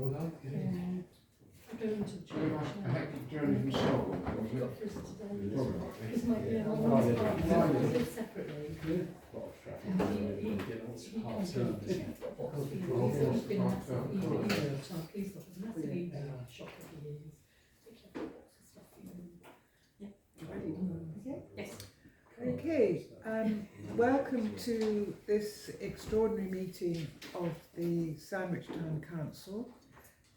Well done. I'm going to the Very church. much a hectic journey from Seoul, was Got it? through to today. Probably. Because my mum's partner lives separately. And he comes in to get football. He's been massive. So our police officer, massively shocked over the years. Yes. Okay, welcome to this extraordinary meeting of the Sandwich Town Council.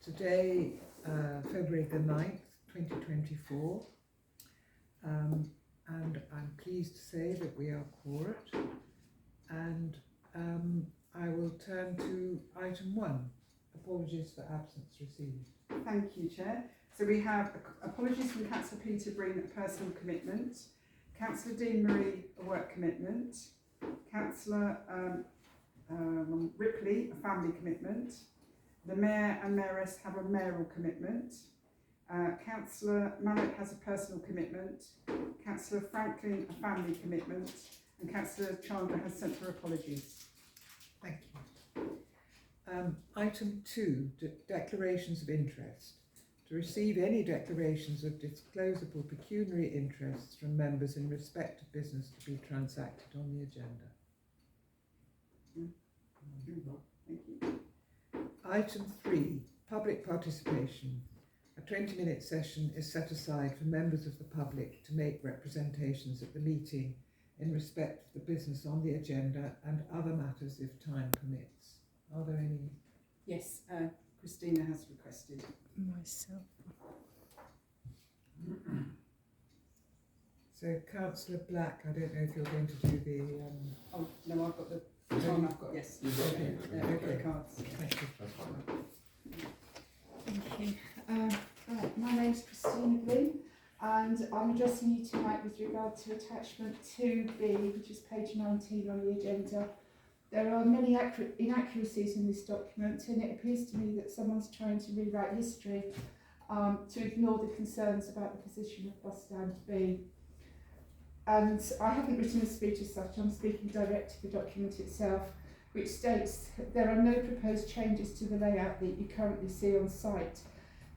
Today, February the 9th, 2024. And I'm pleased to say that we are quorate. And I will turn to item 1, apologies for absence received. Thank you, Chair. So we have apologies from Councillor Peter Breen, a personal commitment, Councillor Dean Marie, a work commitment, Councillor Ripley, a family commitment, the Mayor and Mayoress have a mayoral commitment, Councillor Mallock has a personal commitment, Councillor Franklin a family commitment, and Councillor Chandler has sent her apologies. Thank you. Item 2, declarations of interest. To receive any declarations of disclosable pecuniary interests from members in respect of business to be transacted on the agenda. Thank you. Item 3, public participation. A 20-minute session is set aside for members of the public to make representations at the meeting in respect of the business on the agenda and other matters if time permits. Are there any? Yes, Christina has requested. Myself. So Councillor Black, I don't know if you're going to do the... Oh, no, I've got the time, I've got, yes. Okay. Okay, cards. Thank you. That's fine. Thank you. Right, my name's Christina Bloom, and I'm addressing you tonight with regard to attachment 2B, which is page 19 on the agenda. There are many inaccuracies in this document, and it appears to me that someone's trying to rewrite history to ignore the concerns about the position of bus stand B. And I haven't written a speech as such, I'm speaking direct to the document itself, which states there are no proposed changes to the layout that you currently see on site.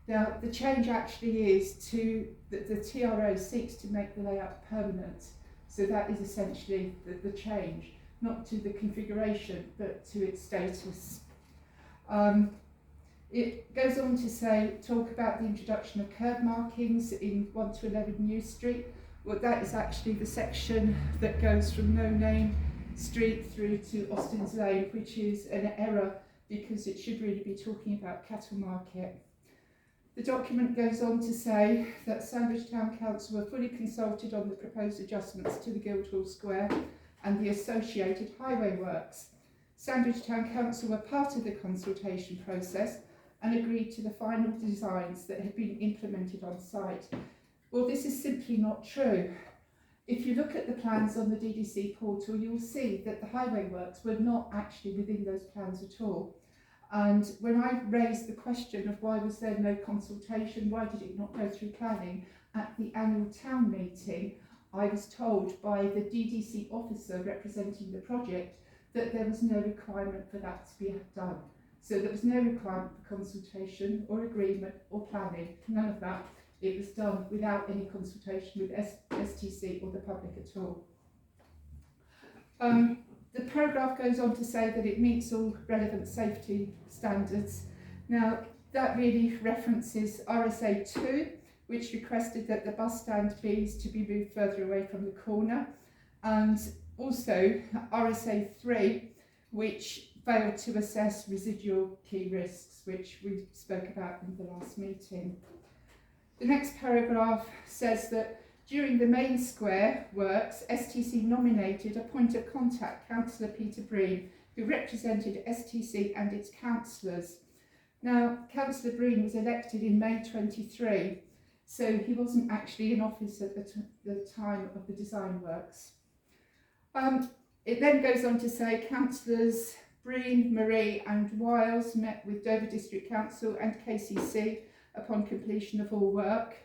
Now, the change actually is to that the TRO seeks to make the layout permanent, so that is essentially the change. Not to the configuration, but to its status. It goes on to talk about the introduction of curb markings in 1 to 11 New Street. Well, that is actually the section that goes from No Name Street through to Austin's Lane, which is an error because it should really be talking about Cattle Market. The document goes on to say that Sandwich Town Council were fully consulted on the proposed adjustments to the Guildhall Square and the associated highway works. Sandwich Town Council were part of the consultation process and agreed to the final designs that had been implemented on site. Well, this is simply not true. If you look at the plans on the DDC portal, you'll see that the highway works were not actually within those plans at all. And when I raised the question of why was there no consultation, why did it not go through planning at the annual town meeting, I was told by the DDC officer representing the project that there was no requirement for that to be done. So there was no requirement for consultation or agreement or planning, none of that. It was done without any consultation with STC or the public at all. The paragraph goes on to say that it meets all relevant safety standards. Now, that really references RSA 2, which requested that the bus stand Bs to be moved further away from the corner, and also RSA 3, which failed to assess residual key risks, which we spoke about in the last meeting. The next paragraph says that during the main square works, STC nominated a point of contact, Councillor Peter Breen, who represented STC and its councillors. Now, Councillor Breen was elected in May 23, so he wasn't actually in office at the time of the design works. It then goes on to say Councillors Breen, Marie and Wiles met with Dover District Council and KCC upon completion of all work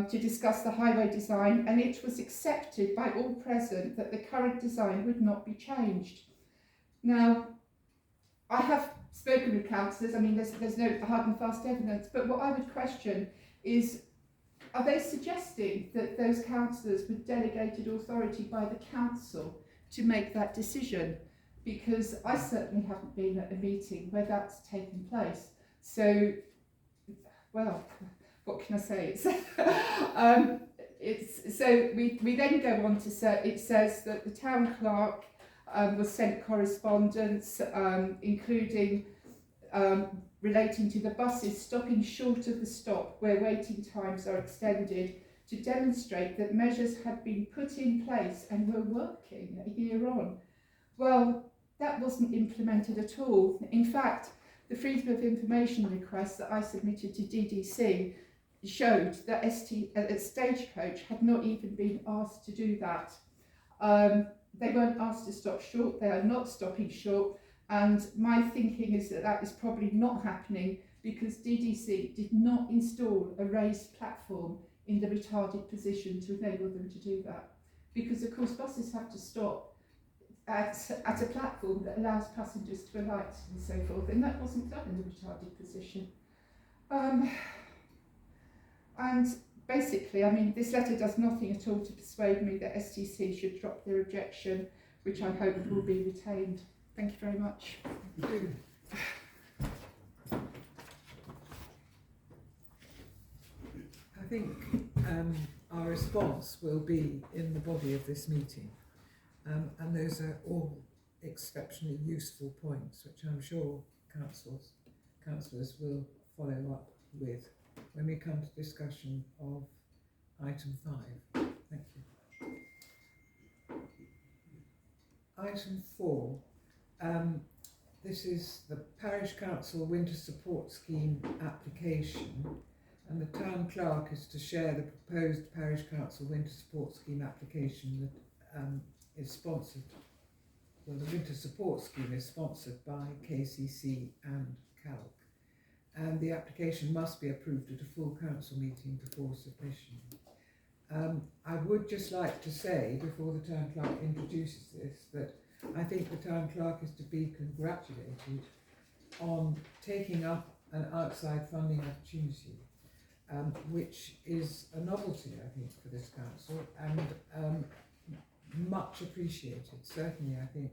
to discuss the highway design, and it was accepted by all present that the current design would not be changed. Now, I have spoken with councillors. I mean, there's no hard and fast evidence, but what I would question is, are they suggesting that those councillors were delegated authority by the council to make that decision? Because I certainly haven't been at a meeting where that's taken place. So, well, what can I say? So we then go on to say, it says that the town clerk was sent correspondence, including relating to the buses stopping short of the stop where waiting times are extended, to demonstrate that measures had been put in place and were working a year on. Well, that wasn't implemented at all. In fact, the Freedom of Information request that I submitted to DDC showed that Stagecoach had not even been asked to do that. They weren't asked to stop short, they are not stopping short, and my thinking is that that is probably not happening because DDC did not install a raised platform in the retarded position to enable them to do that. Because of course buses have to stop at a platform that allows passengers to alight and so forth, and that wasn't done in the retarded position. And basically, I mean, this letter does nothing at all to persuade me that STC should drop their objection, which I hope will be retained. Thank you very much. I think our response will be in the body of this meeting, and those are all exceptionally useful points, which I'm sure councillors will follow up with when we come to discussion of item 5. Thank you. Item 4. This is the Parish Council Winter Support Scheme application, and the Town Clerk is to share the proposed Parish Council Winter Support Scheme application that is sponsored. Well, the Winter Support Scheme is sponsored by KCC and CALC, and the application must be approved at a full council meeting before submission. I would just like to say, before the Town Clerk introduces this, that I think the Town Clerk is to be congratulated on taking up an outside funding opportunity, which is a novelty, I think, for this council, and much appreciated, certainly I think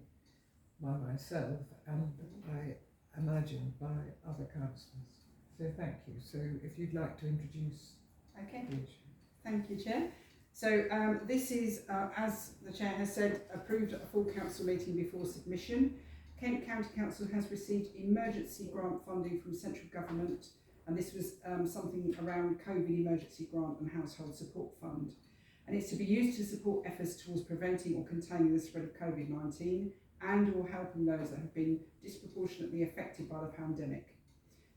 by myself and I imagine by other councillors. So thank you. So if you'd like to introduce. Okay. The issue. Thank you, Chair. So this is, as the Chair has said, approved at a full council meeting before submission. Kent County Council has received emergency grant funding from central government, and this was something around COVID emergency grant and household support fund. And it's to be used to support efforts towards preventing or containing the spread of COVID-19 and or helping those that have been disproportionately affected by the pandemic.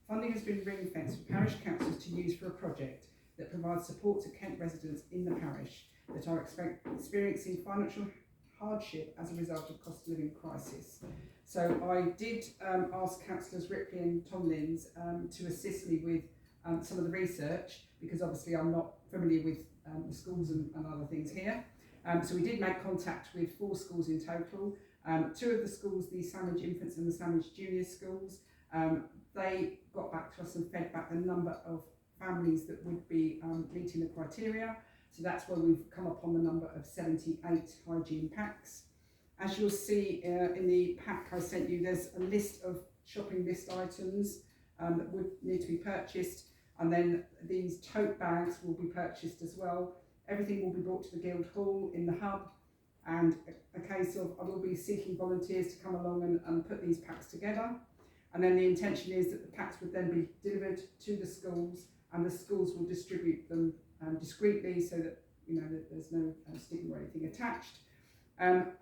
Funding has been ring-fenced for parish councils to use for a project that provides support to Kent residents in the parish that are experiencing financial hardship as a result of cost of living crisis. So I did ask Councillors Ripley and Tomlins to assist me with some of the research, because obviously I'm not familiar with the schools and other things here. So we did make contact with 4 schools in total. 2 of the schools, the Sandwich Infants and the Sandwich Junior schools, they got back to us and fed back the number of families that would be meeting the criteria. So that's where we've come up on the number of 78 hygiene packs. As you'll see in the pack I sent you, there's a list of shopping list items that would need to be purchased, and then these tote bags will be purchased as well. Everything will be brought to the Guildhall in the hub, and a case of I will be seeking volunteers to come along and put these packs together. And then the intention is that the packs would then be delivered to the schools, and the schools will distribute them discreetly so that that there's no stigma or anything attached.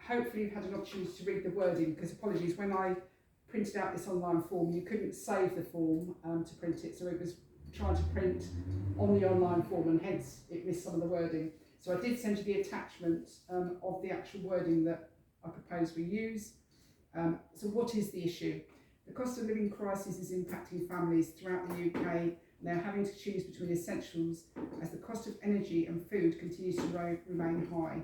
Hopefully you've had an opportunity to read the wording, because apologies, when I printed out this online form you couldn't save the form to print it, so it was trying to print on the online form and hence it missed some of the wording. So I did send you the attachment of the actual wording that I propose we use. So what is the issue? The cost of living crisis is impacting families throughout the UK. They're having to choose between essentials as the cost of energy and food continues to remain high.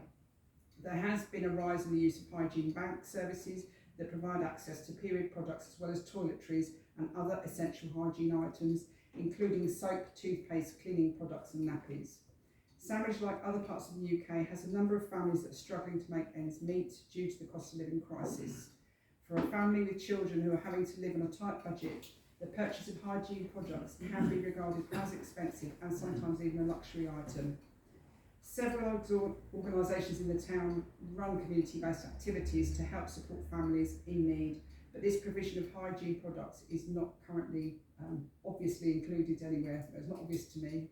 There has been a rise in the use of hygiene bank services that provide access to period products as well as toiletries and other essential hygiene items, including soap, toothpaste, cleaning products and nappies. Sandwich, like other parts of the UK, has a number of families that are struggling to make ends meet due to the cost of living crisis. For a family with children who are having to live on a tight budget, the purchase of hygiene products can be regarded as expensive and sometimes even a luxury item. Several organisations in the town run community-based activities to help support families in need, but this provision of hygiene products is not currently obviously included anywhere. It's not obvious to me.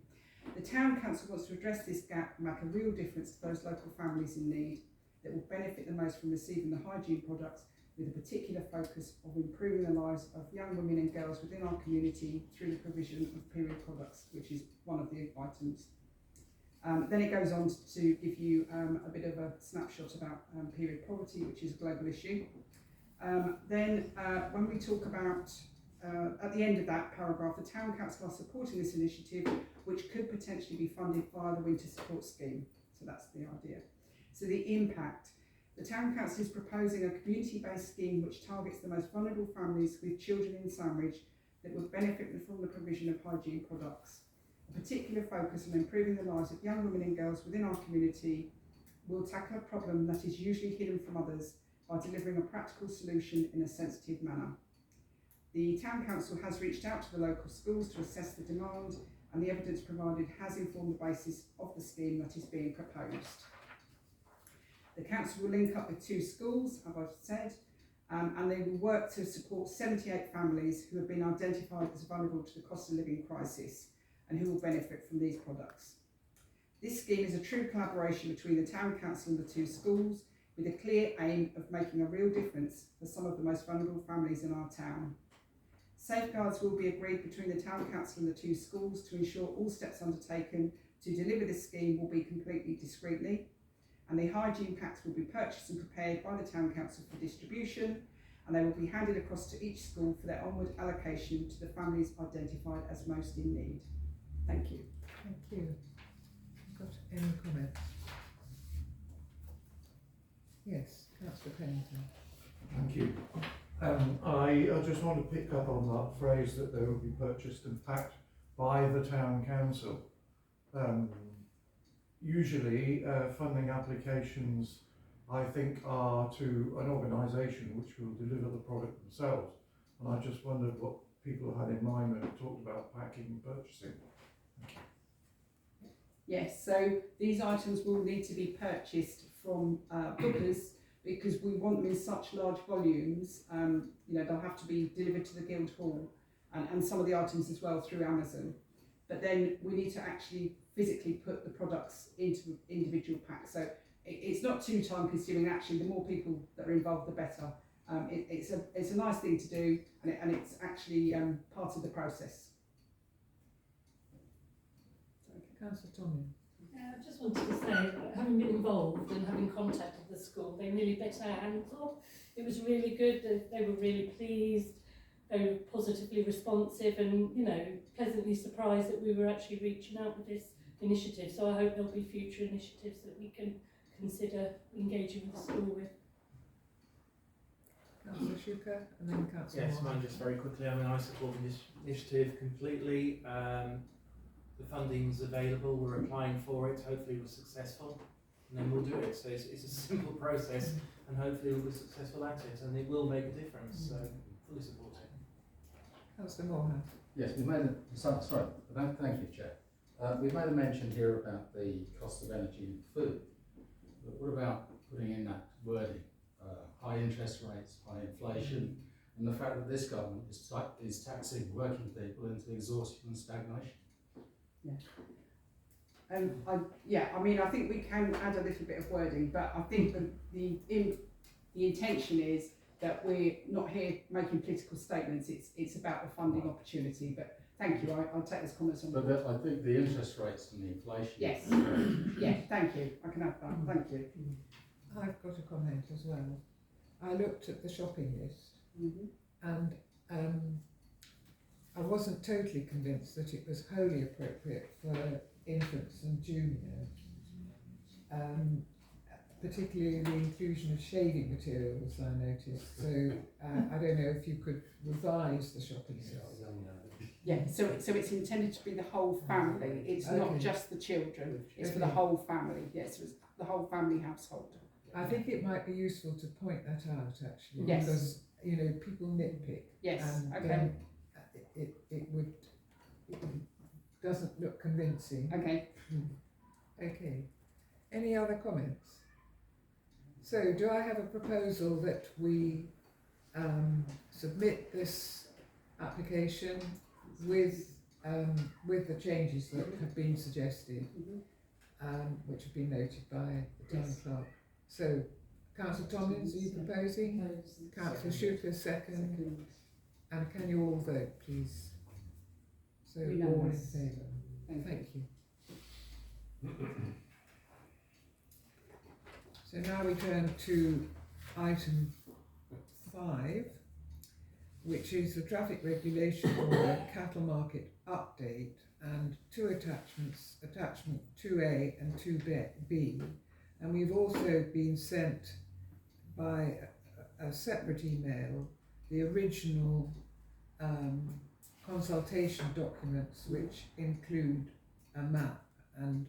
The Town Council wants to address this gap and make a real difference to those local families in need that will benefit the most from receiving the hygiene products, with a particular focus of improving the lives of young women and girls within our community through the provision of period products, which is one of the items. Then it goes on to give you a bit of a snapshot about period poverty, which is a global issue. When we talk about, at the end of that paragraph, the Town Council are supporting this initiative, which could potentially be funded via the Winter Support Scheme. So that's the idea. So the impact. The Town Council is proposing a community-based scheme which targets the most vulnerable families with children in Sandwich that would benefit from the provision of hygiene products. A particular focus on improving the lives of young women and girls within our community will tackle a problem that is usually hidden from others by delivering a practical solution in a sensitive manner. The Town Council has reached out to the local schools to assess the demand, and the evidence provided has informed the basis of the scheme that is being proposed. The council will link up with 2 schools, as I've said, and they will work to support 78 families who have been identified as vulnerable to the cost of living crisis and who will benefit from these products. This scheme is a true collaboration between the Town Council and the 2 schools, with a clear aim of making a real difference for some of the most vulnerable families in our town. Safeguards will be agreed between the Town Council and the 2 schools to ensure all steps undertaken to deliver this scheme will be completed discreetly, and the hygiene packs will be purchased and prepared by the Town Council for distribution, and they will be handed across to each school for their onward allocation to the families identified as most in need. Thank you. Thank you. Got any comments? Yes, Councillor Pennington. Thank you. I just want to pick up on that phrase that they will be purchased and packed by the Town Council. Usually funding applications, I think, are to an organisation which will deliver the product themselves, and I just wondered what people had in mind when they talked about packing and purchasing. Yes, so these items will need to be purchased from bookers because we want them in such large volumes. They'll have to be delivered to the Guildhall and some of the items as well through Amazon. But then we need to actually physically put the products into individual packs. So it's not too time consuming. Actually, the more people that are involved, the better. It's a nice thing to do, and it's actually part of the process. Councillor Tomlin. I just wanted to say, having been involved and having contacted the school, they really bit our hands off. It was really good. They were really pleased. They were positively responsive and, pleasantly surprised that we were actually reaching out with this initiative. So I hope there'll be future initiatives that we can consider engaging with the school with. Councillor Shuker and then Councillor Yes, Moore. mine just very quickly. I support this initiative completely. The funding's available, we're applying for it, hopefully we're successful, and then we'll do it. So it's a simple process, and hopefully we'll be successful at it, and it will make a difference, so fully support it. Councillor Moorhouse. Yes, we've made thank you, Chair. We've made a mention here about the cost of energy and food, but what about putting in that wording, high interest rates, high inflation, and the fact that this government is taxing working people into exhaustion and stagnation? I think we can add a little bit of wording, but I think the intention is that we're not here making political statements. It's about the funding opportunity. But thank you. I'll take this comment on board. But I think the interest rates and the inflation. Yes. Yeah. Thank you. I can have that. Thank you. I've got a comment as well. I looked at the shopping list and I wasn't totally convinced that it was wholly appropriate for infants and juniors, particularly the inclusion of shading materials, I noticed. So I don't know if you could revise the shopping list. Yeah, so it's intended to be the whole family. It's not Okay. just the children. It's for the Okay. whole family. Yes, it's the whole family household. I think it might be useful to point that out actually, Yes. because you know people nitpick. Yes. And Okay. it doesn't look convincing. Okay. Okay. Any other comments? So do I have a proposal that we submit this application with the changes that have been suggested, which have been noted by the town clerk? So, Councillor Tommins, are you proposing? Councillor Schuker, second. And can you all vote, please? So, all in Unanimous. favour. Thank you. Thank you. So now we turn to item 5, which is the traffic regulation order cattle market update, and 2 attachments, attachment 2A and 2B. And we've also been sent by a separate email the original consultation documents, which include a map, and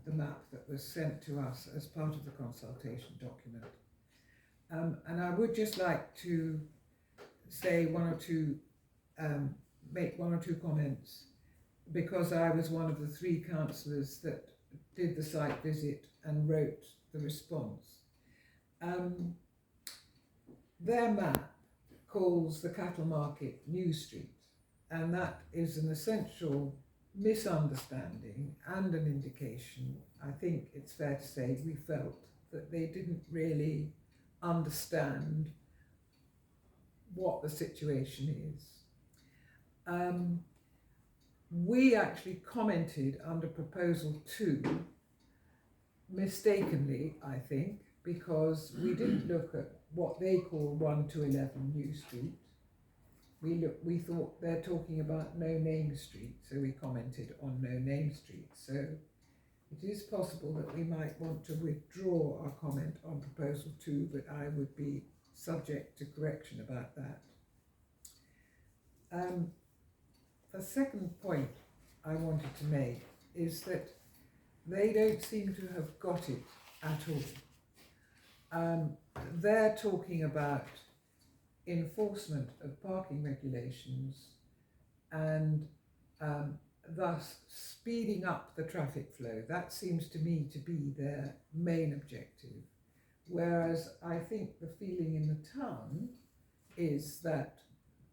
the map that was sent to us as part of the consultation document. And I would just like to say make one or two comments, because I was one of the 3 councillors that did the site visit and wrote the response. Their map calls the cattle market New Street, and that is an essential misunderstanding and an indication. I think it's fair to say we felt that they didn't really understand what the situation is. We actually commented under proposal 2, mistakenly, I think, because we didn't look at what they call 1 to 11 New Street. We thought they're talking about No Name Street, so we commented on No Name Street. So it is possible that we might want to withdraw our comment on proposal 2, but I would be subject to correction about that. The second point I wanted to make is that they don't seem to have got it at all. They're talking about enforcement of parking regulations and thus speeding up the traffic flow. That seems to me to be their main objective. Whereas I think the feeling in the town is that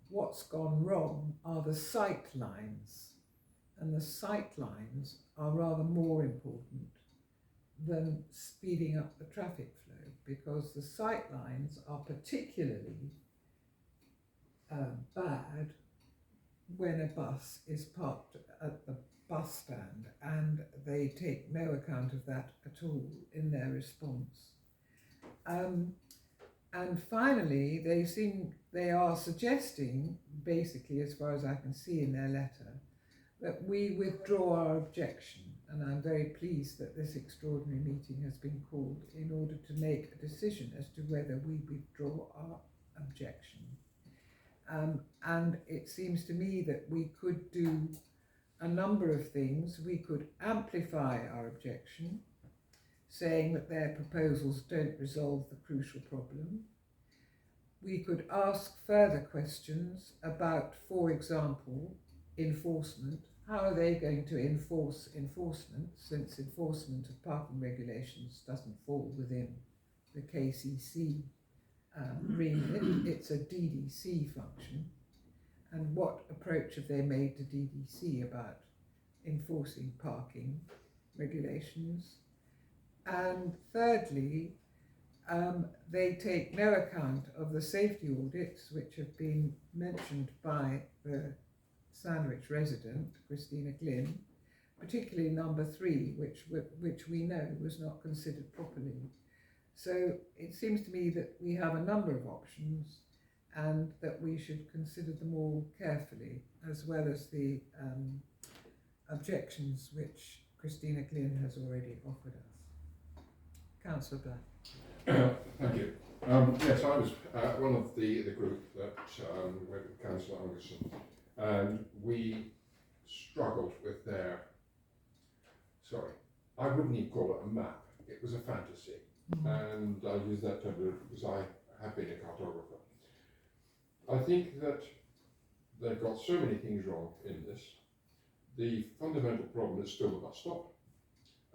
what's gone wrong are the sight lines, and the sight lines are rather more important than speeding up the traffic flow, because the sight lines are particularly bad when a bus is parked at the bus stand, and they take no account of that at all in their response. And finally, they are suggesting, basically, as far as I can see in their letter, that we withdraw our objection. And I'm very pleased that this extraordinary meeting has been called in order to make a decision as to whether we withdraw our objection. And it seems to me that we could do a number of things. We could amplify our objection, saying that their proposals don't resolve the crucial problem. We could ask further questions about, for example, enforcement. How are they going to enforce enforcement, since enforcement of parking regulations doesn't fall within the KCC remit? It's a DDC function. And what approach have they made to DDC about enforcing parking regulations? And thirdly, they take no account of the safety audits which have been mentioned by the Sandwich resident, Christina Glynn, particularly number 3, which we know was not considered properly. So it seems to me that we have a number of options, and that we should consider them all carefully, as well as the objections which Christina Glynn has already offered us. Councillor Black. Thank you. Yes, I was one of the group that went with Councillor Anderson, and we struggled with their, sorry, I wouldn't even call it a map, it was a fantasy, and I use that term because I have been a cartographer. I think that they've got so many things wrong in this. The fundamental problem is still the bus stop.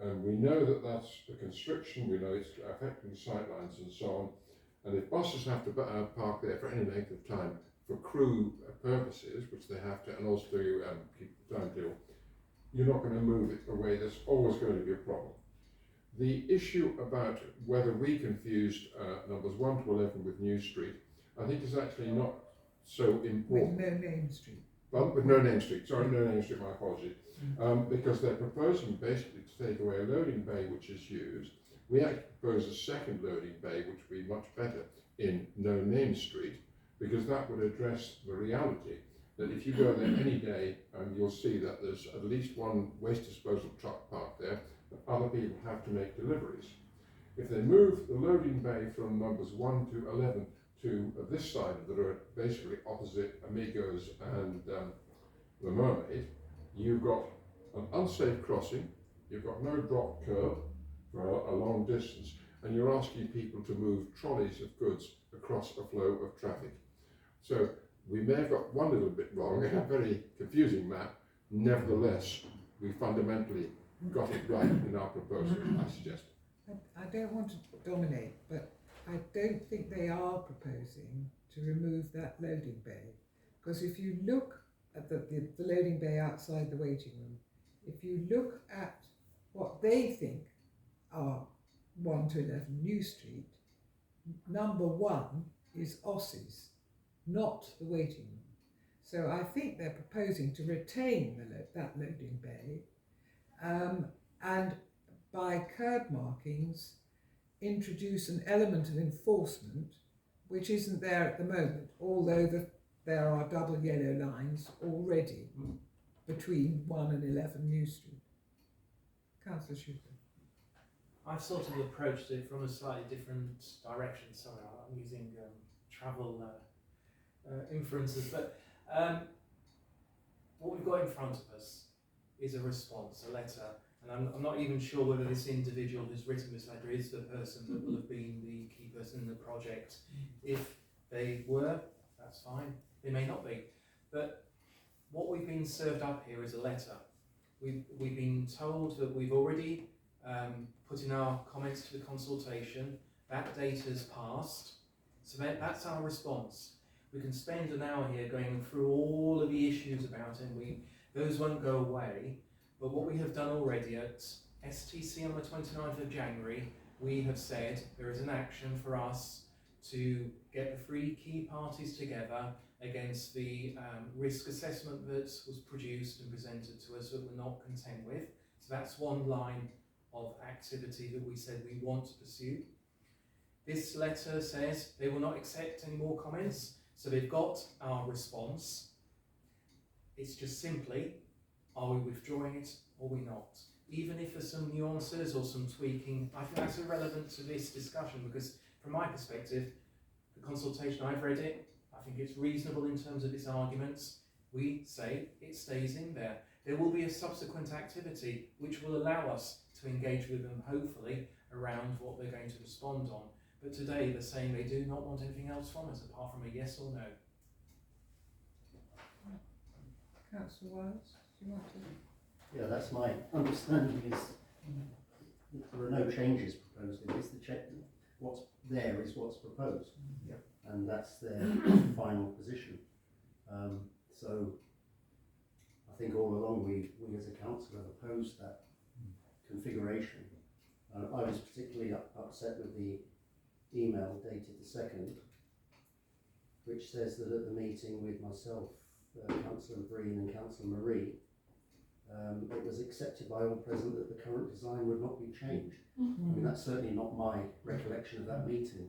And we know that that's the constriction, we know it's affecting the sightlines and so on. And if buses have to park there for any length of time for crew purposes, which they have to, and also to keep the timetable, you're not going to move it away. There's always going to be a problem. The issue about whether we confused numbers 1 to 11 with New Street, I think is actually not so important. With no name street. Well, with no name street, sorry, no name street, my apologies. Because they're proposing basically to take away a loading bay which is used. We actually propose a second loading bay which would be much better in no name street, because that would address the reality that if you go there any day, you'll see that there's at least one waste disposal truck parked there, but other people have to make deliveries. If they move the loading bay from numbers 1 to 11 to this side of the road, basically opposite Amigos and the Mermaid, you've got an unsafe crossing, you've got no drop curb for a long distance, and you're asking people to move trolleys of goods across a flow of traffic. So we may have got one little bit wrong, a very confusing map, nevertheless, we fundamentally got it right in our proposal, I suggest. I don't want to dominate, but I don't think they are proposing to remove that loading bay. Because if you look at the loading bay outside the waiting room, if you look at what they think are 1 to 11 New Street, number 1 is Ossie's, not the waiting room. So I think they're proposing to retain that loading bay, and by curb markings introduce an element of enforcement which isn't there at the moment, although there are double yellow lines already between 1 and 11 New Street. Councillor Schuster. I've sort of approached it from a slightly different direction. Sorry, I'm using travel inferences, but what we've got in front of us is a response, a letter, and I'm not even sure whether this individual who's written this letter is the person that will have been the key person in the project. If they were, that's fine. They may not be, but what we've been served up here is a letter. We've been told that we've already put in our comments to the consultation. That date has passed, so that's our response. We can spend an hour here going through all of the issues about it, and those won't go away. But what we have done already at STC on the 29th of January, we have said there is an action for us to get the 3 key parties together against the risk assessment that was produced and presented to us that we're not content with. So that's one line of activity that we said we want to pursue. This letter says they will not accept any more comments, so they've got our response. It's just simply, are we withdrawing it or are we not? Even if there's some nuances or some tweaking, I think that's irrelevant to this discussion, because from my perspective, the consultation, I've read it, I think it's reasonable in terms of its arguments. We say it stays in there. There will be a subsequent activity which will allow us to engage with them, hopefully, around what they're going to respond on. But today they're saying they do not want anything else from us apart from a yes or no. Councillor Wiles, do you want to? Yeah, that's my understanding is there are no changes proposed in this. What's there is what's proposed. Yep. And that's their final position. So I think all along we as a council have opposed that configuration. I was particularly upset with the email dated the 2nd, which says that at the meeting with myself, Councillor Breen and Councillor Marie, it was accepted by all present that the current design would not be changed. I mean, that's certainly not my recollection of that meeting.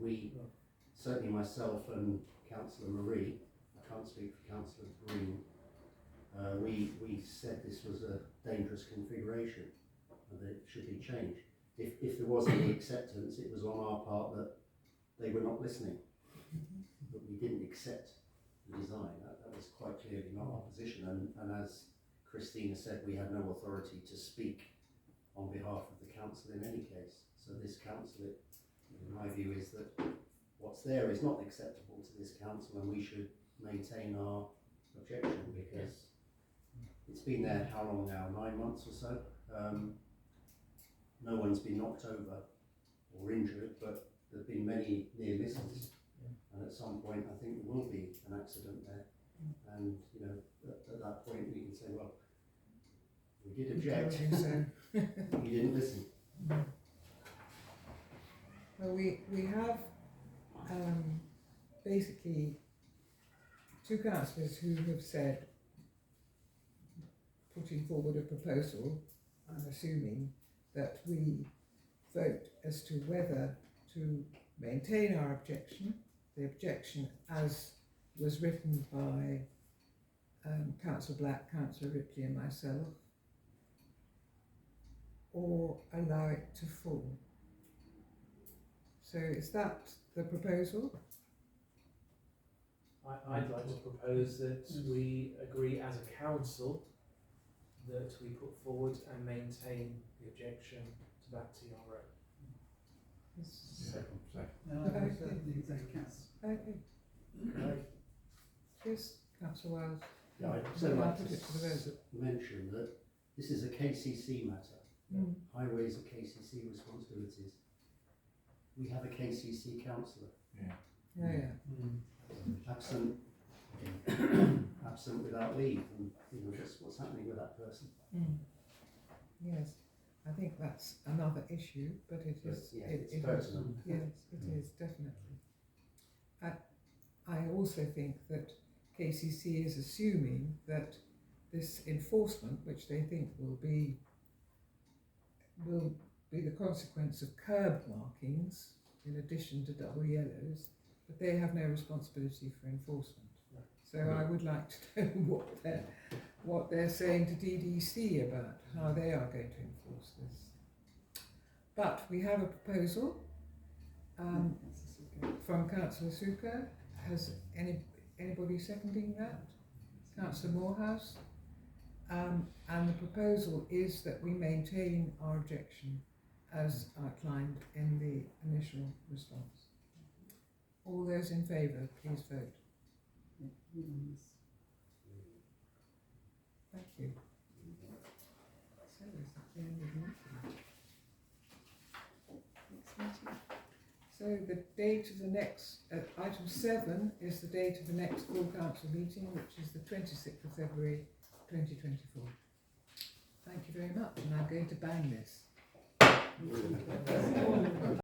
Certainly myself and Councillor Marie, I can't speak for Councillor Breen, we said this was a dangerous configuration and that it should be changed. if there was any acceptance, it was on our part that they were not listening, that we didn't accept the design. That was quite clearly not our position, and as Christina said, we had no authority to speak on behalf of the council in any case. So this council, in my view, is that what's there is not acceptable to this council, and we should maintain our objection, because it's been there how long now, 9 months or so. No one's been knocked over or injured, but there have been many near misses, and at some point I think there will be an accident there, and you know, at that point we can say, well, we did object, So, you didn't listen. well, we have basically two councillors who have said, putting forward a proposal, I'm assuming, that we vote as to whether to maintain our objection, the objection as was written by Councillor Black, Councillor Ripley and myself, or allow it to fall. So is that the proposal? I'd like to propose that we agree as a council that we put forward and maintain the objection to that TRO. Second. Okay. Yes, Councillor Wiles. Yeah, I'd also like to mention that this is a KCC matter. Highways are KCC responsibilities. We have a KCC councillor. Absent without leave, and you know what's happening with that person. Yes, I think that's another issue, but it is. It's personal. Yes, it is definitely. I also think that KCC is assuming that this enforcement, which they think will be the consequence of curb markings in addition to double yellows, but they have no responsibility for enforcement. So I would like to know what they're saying to DDC about how they are going to enforce this. But we have a proposal from Councillor Suker. Has anybody seconding that? Councillor Morehouse. And the proposal is that we maintain our objection as outlined in the initial response. All those in favour, please vote. Thank you. So is that the end of the meeting? Next meeting. So the date of the next, item 7 is the date of the next full council meeting, which is the 26th of February 2024. Thank you very much, and I'm going to bang this.